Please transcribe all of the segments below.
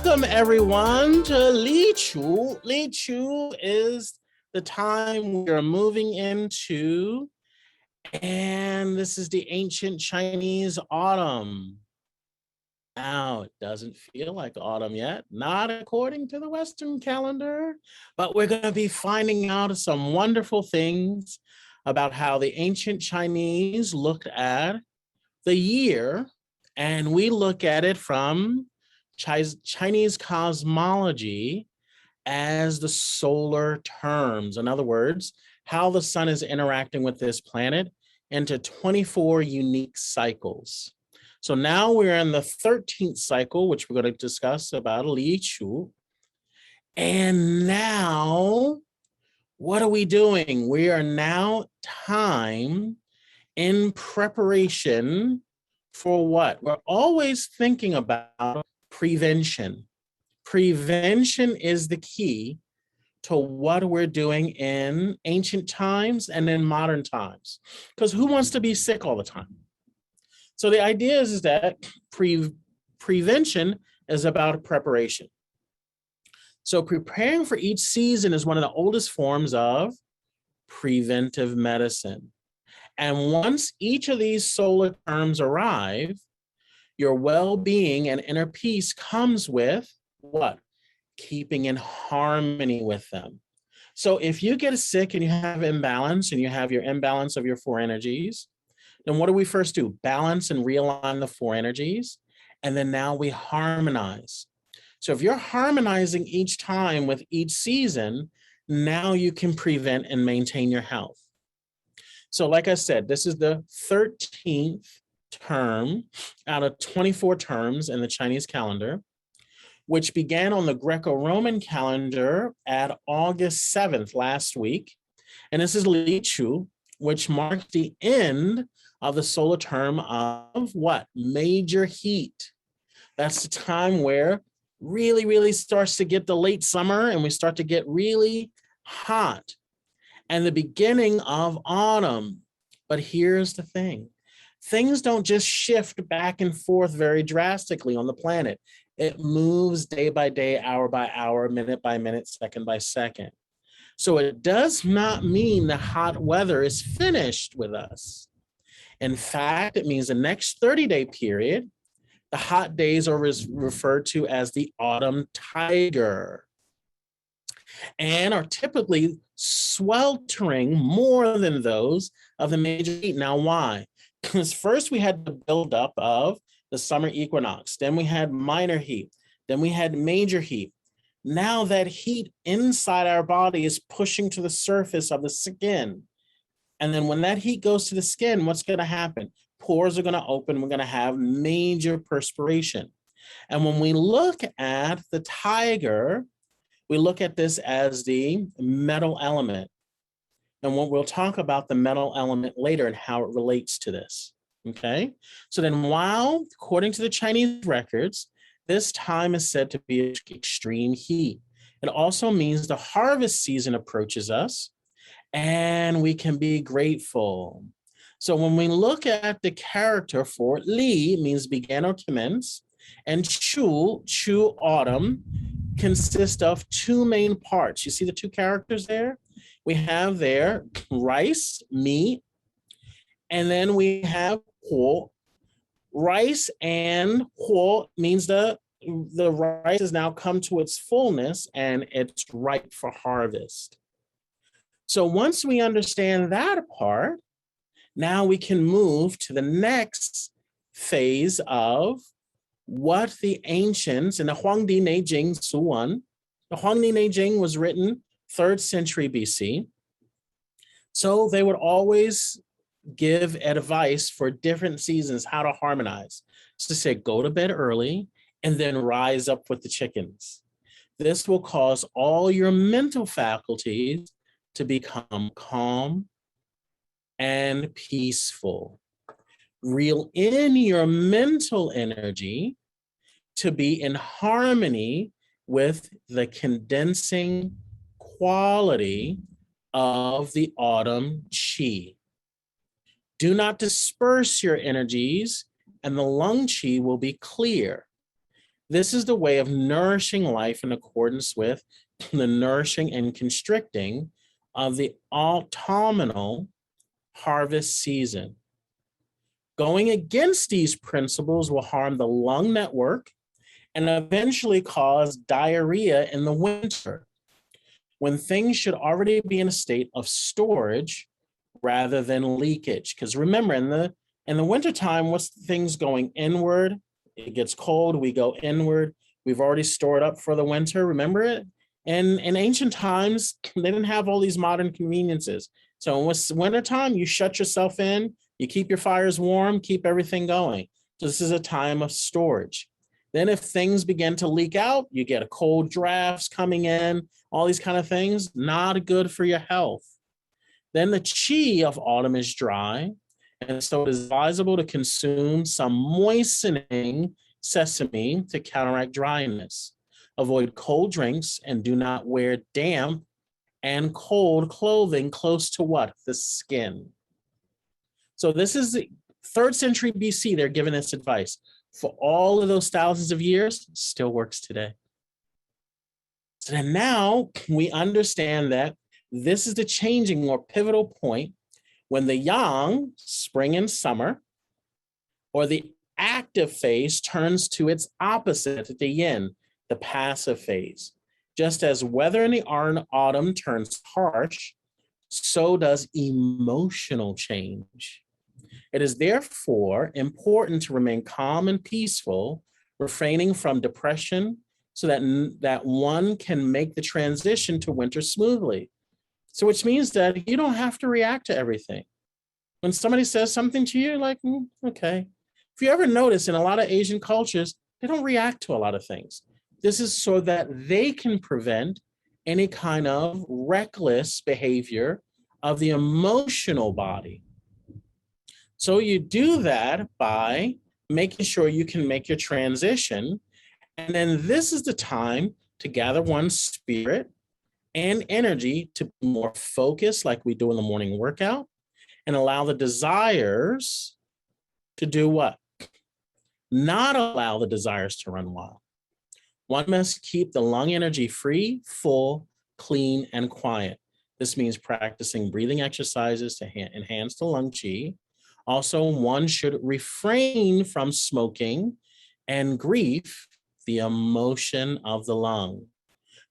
Welcome everyone to Li Chu. Li Chu is the time we are moving into, and this is the ancient Chinese autumn. Now, it doesn't feel like autumn yet, not according to the Western calendar, but we're going to be finding out some wonderful things about how the ancient Chinese looked at the year, and we look at it from Chinese cosmology as the solar terms. In other words, how the sun is interacting with this planet into 24 unique cycles. So now we're in the 13th cycle, which we're going to discuss about Li Chu. And now, what are we doing? We are now time in preparation for what? We're always thinking about prevention. Prevention is the key to what we're doing in ancient times and in modern times. Because who wants to be sick all the time? So the idea is that prevention is about preparation. So preparing for each season is one of the oldest forms of preventive medicine. And once each of these solar terms arrive, your well-being and inner peace comes with what? Keeping in harmony with them. So if you get sick and you have imbalance and you have your imbalance of your four energies, then what do we first do? Balance and realign the four energies. And then now we harmonize. So if you're harmonizing each time with each season, now you can prevent and maintain your health. So like I said, this is the 13th term out of 24 terms in the Chinese calendar, which began on the Greco-Roman calendar at August 7th last week. And this is Li Chu, which marked the end of the solar term of what? Major heat. That's the time where really starts to get the late summer and we start to get really hot, and the beginning of autumn. But here's the thing. Things don't just shift back and forth very drastically on the planet. It moves day by day, hour by hour, minute by minute, second by second. So it does not mean the hot weather is finished with us. In fact, it means the next 30-day period, the hot days are referred to as the autumn tiger and are typically sweltering more than those of the major heat. Now, why? Because first we had the buildup of the summer equinox, then we had minor heat, then we had major heat. Now that heat inside our body is pushing to the surface of the skin. And then when that heat goes to the skin, what's going to happen? Pores are going to open. We're going to have major perspiration. And when we look at the tiger, we look at this as the metal element. And we'll talk about the metal element later and how it relates to this. Okay. So then while, according to the Chinese records, this time is said to be extreme heat, it also means the harvest season approaches us and we can be grateful. So when we look at the character for Li, it means begin or commence, and Chu, autumn, consists of two main parts. You see the two characters there? We have there rice, meat, and then we have huo. Rice and huo means the rice has now come to its fullness and it's ripe for harvest. So once we understand that part, now we can move to the next phase of what the ancients in the Huangdi Neijing Suwan. The Huangdi Neijing was written 3rd century BC. So they would always give advice for different seasons, how to harmonize. So they say, go to bed early and then rise up with the chickens. This will cause all your mental faculties to become calm and peaceful. Reel in your mental energy to be in harmony with the condensing quality of the autumn qi. Do not disperse your energies and the lung qi will be clear. This is the way of nourishing life in accordance with the nourishing and constricting of the autumnal harvest season. Going against these principles will harm the lung network and eventually cause diarrhea in the winter, when things should already be in a state of storage rather than leakage. Because remember, in the wintertime, what's things going inward? It gets cold, we go inward. We've already stored up for the winter. Remember it? And in ancient times, they didn't have all these modern conveniences. So when it's wintertime, you shut yourself in, you keep your fires warm, keep everything going. So this is a time of storage. Then if things begin to leak out, you get a cold drafts coming in, all these kind of things, not good for your health. Then the chi of autumn is dry, and so it is advisable to consume some moistening sesame to counteract dryness. Avoid cold drinks and do not wear damp and cold clothing close to what? The skin. So this is the 3rd century BC. They're giving this advice. For all of those thousands of years, still works today. So then now we understand that this is the changing or pivotal point when the yang, spring and summer, or the active phase turns to its opposite, the yin, the passive phase. Just as weather in the autumn turns harsh, so does emotional change. It is therefore important to remain calm and peaceful, refraining from depression so that one can make the transition to winter smoothly. So which means that you don't have to react to everything. When somebody says something to you, like, okay. If you ever notice in a lot of Asian cultures, they don't react to a lot of things. This is so that they can prevent any kind of reckless behavior of the emotional body. So you do that by making sure you can make your transition. And then this is the time to gather one's spirit and energy to be more focused, like we do in the morning workout, and allow the desires to do what? Not allow the desires to run wild. One must keep the lung energy free, full, clean, and quiet. This means practicing breathing exercises to enhance the lung qi. Also, one should refrain from smoking and grief, the emotion of the lung.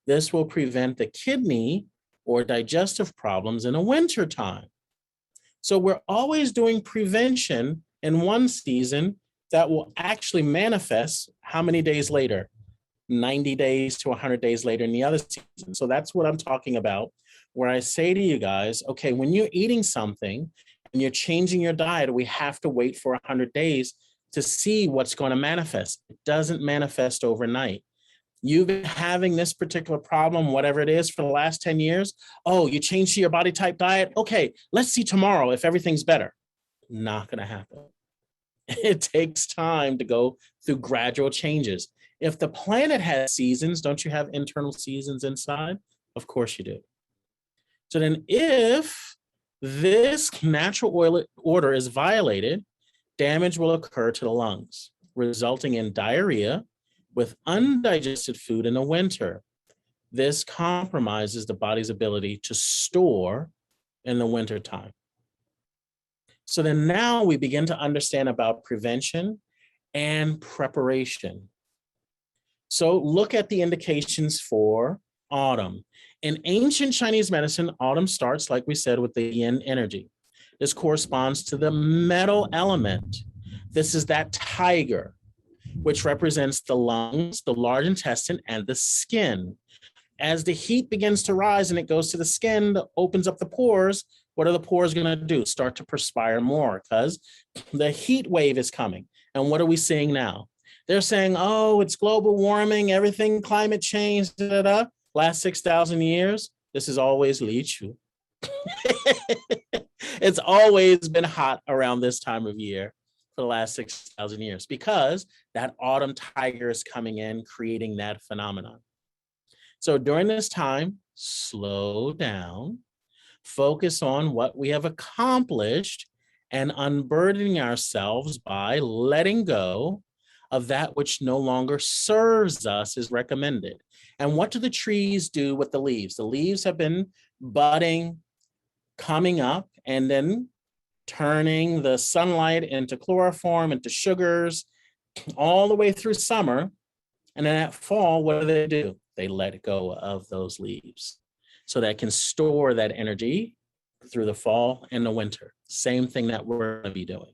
This will prevent the kidney or digestive problems in the winter time. So we're always doing prevention in one season that will actually manifest how many days later? 90 days to 100 days later in the other season. So that's what I'm talking about, where I say to you guys, okay, when you're eating something and you're changing your diet, we have to wait for 100 days to see what's going to manifest. It doesn't manifest overnight. You've been having this particular problem, whatever it is, for the last 10 years. Oh, you changed to your body type diet. Okay, let's see tomorrow if everything's better. Not going to happen. It takes time to go through gradual changes. If the planet has seasons, don't you have internal seasons inside? Of course you do. So then if this natural order is violated, damage will occur to the lungs, resulting in diarrhea with undigested food in the winter. This compromises the body's ability to store in the wintertime. So then now we begin to understand about prevention and preparation. So look at the indications for autumn. In ancient Chinese medicine, autumn starts, like we said, with the yin energy. This corresponds to the metal element. This is that tiger, which represents the lungs, the large intestine, and the skin. As the heat begins to rise and it goes to the skin, that opens up the pores, what are the pores going to do? Start to perspire more because the heat wave is coming. And what are we seeing now? They're saying, oh, it's global warming, everything, climate change, last 6,000 years. This is always Li Chu. It's always been hot around this time of year for the last 6,000 years because that autumn tiger is coming in, creating that phenomenon. So during this time, slow down, focus on what we have accomplished and unburdening ourselves by letting go of that which no longer serves us is recommended. And what do the trees do with the leaves? The leaves have been budding, coming up, and then turning the sunlight into chloroform, into sugars, all the way through summer. And then at fall, what do? They let go of those leaves so that it can store that energy through the fall and the winter. Same thing that we're going to be doing.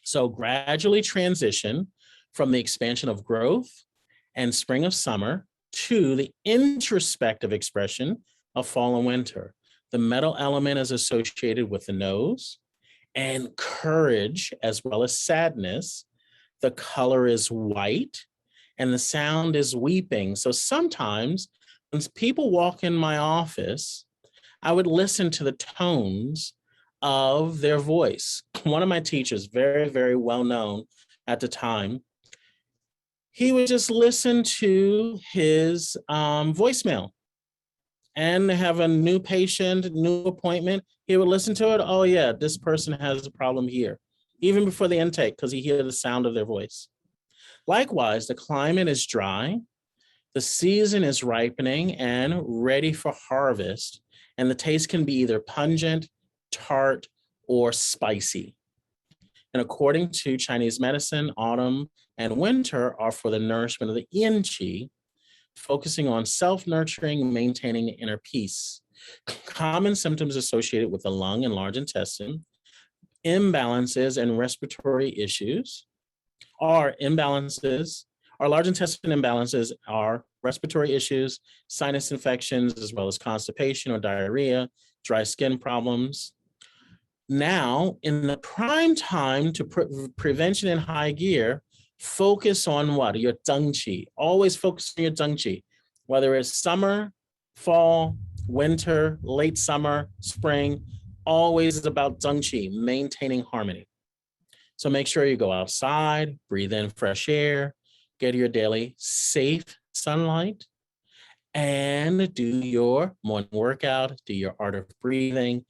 So gradually transition from the expansion of growth and spring of summer to the introspective expression of fall and winter. The metal element is associated with the nose and courage as well as sadness. The color is white and the sound is weeping. So sometimes when people walk in my office, I would listen to the tones of their voice. One of my teachers, very, very well known at the time, he would just listen to his voicemail and have a new patient, new appointment. He would listen to it. Oh yeah, this person has a problem here, even before the intake, because he hears the sound of their voice. Likewise, the climate is dry, the season is ripening and ready for harvest, and the taste can be either pungent, tart, or spicy. And according to Chinese medicine, autumn and winter are for the nourishment of the yin qi, focusing on self-nurturing, maintaining the inner peace. Common symptoms associated with the lung and large intestine, imbalances and respiratory issues are imbalances. Our large intestine imbalances are respiratory issues, sinus infections, as well as constipation or diarrhea, dry skin problems. Now, in the prime time to prevention in high gear, focus on what? Your zhengqi. Always focus on your zhengqi, whether it's summer, fall, winter, late summer, spring, always is about zhengqi, maintaining harmony. So make sure you go outside, breathe in fresh air, get your daily safe sunlight, and do your morning workout, do your art of breathing.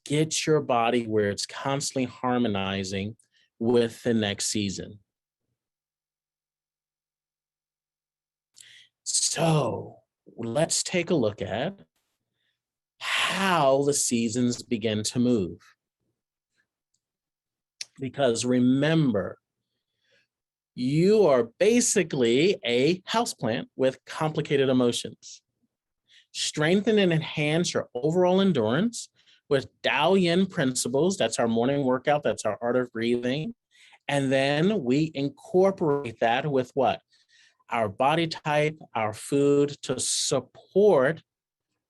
Get your body where it's constantly harmonizing with the next season. So let's take a look at how the seasons begin to move. Because remember, you are basically a houseplant with complicated emotions. Strengthen and enhance your overall endurance with Tao Yin principles. That's our morning workout. That's our art of breathing. And then we incorporate that with what? Our body type, our food to support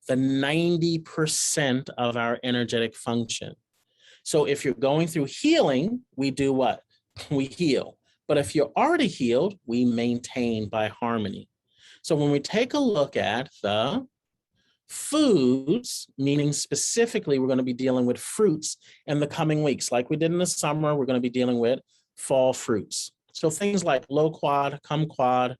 the 90% of our energetic function. So if you're going through healing, we do what? We heal. But if you're already healed, we maintain by harmony. So when we take a look at the foods, meaning specifically, we're going to be dealing with fruits in the coming weeks. Like we did in the summer, we're going to be dealing with fall fruits. So things like loquat, kumquat,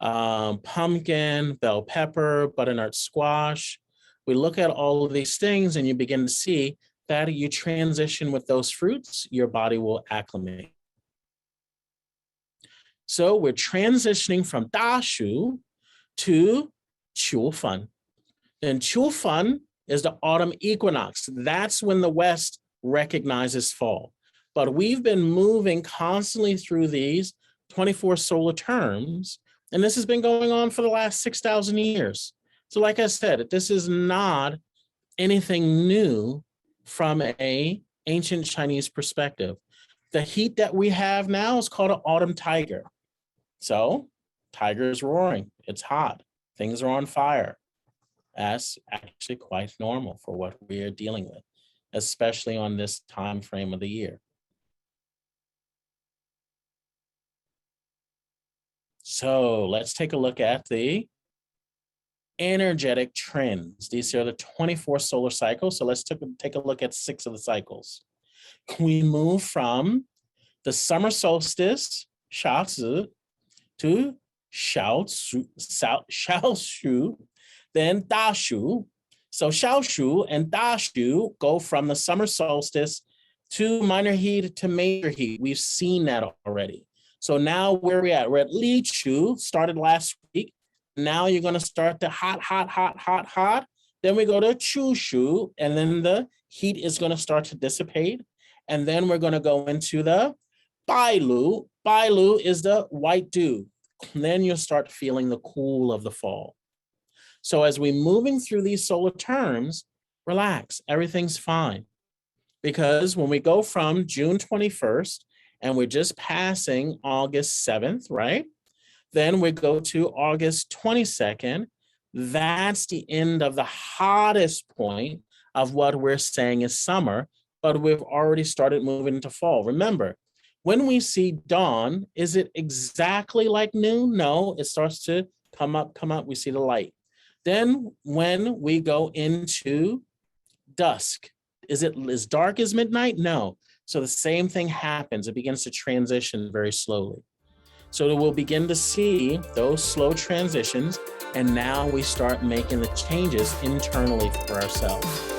pumpkin, bell pepper, butternut squash. We look at all of these things and you begin to see that you transition with those fruits, your body will acclimate. So we're transitioning from Da Shu to Qiu Fan. And Qiu Fan is the autumn equinox. That's when the West recognizes fall. But we've been moving constantly through these 24 solar terms, and this has been going on for the last 6,000 years. So like I said, this is not anything new from an ancient Chinese perspective. The heat that we have now is called an autumn tiger. So tiger is roaring, it's hot, things are on fire. That's actually quite normal for what we are dealing with, especially on this time frame of the year. So let's take a look at the energetic trends. These are the 24 solar cycles. So let's take a look at 6 of the cycles. We move from the summer solstice, Shaozi, to Shaoshu, then Dashu. So Shaoshu and Dashu go from the summer solstice to minor heat to major heat. We've seen that already. So now where are we at? We're at Li Chu, started last week. Now you're going to start the hot, hot, hot, hot, hot. Then we go to Chu Shu, and then the heat is going to start to dissipate. And then we're going to go into the Bai Lu. Bai Lu is the white dew. And then you'll start feeling the cool of the fall. So as we're moving through these solar terms, relax, everything's fine. Because when we go from June 21st, and we're just passing August 7th, right? Then we go to August 22nd. That's the end of the hottest point of what we're saying is summer, but we've already started moving into fall. Remember, when we see dawn, is it exactly like noon? No, it starts to come up, we see the light. Then when we go into dusk, is it as dark as midnight? No. So the same thing happens. It begins to transition very slowly. So we'll begin to see those slow transitions, and now we start making the changes internally for ourselves.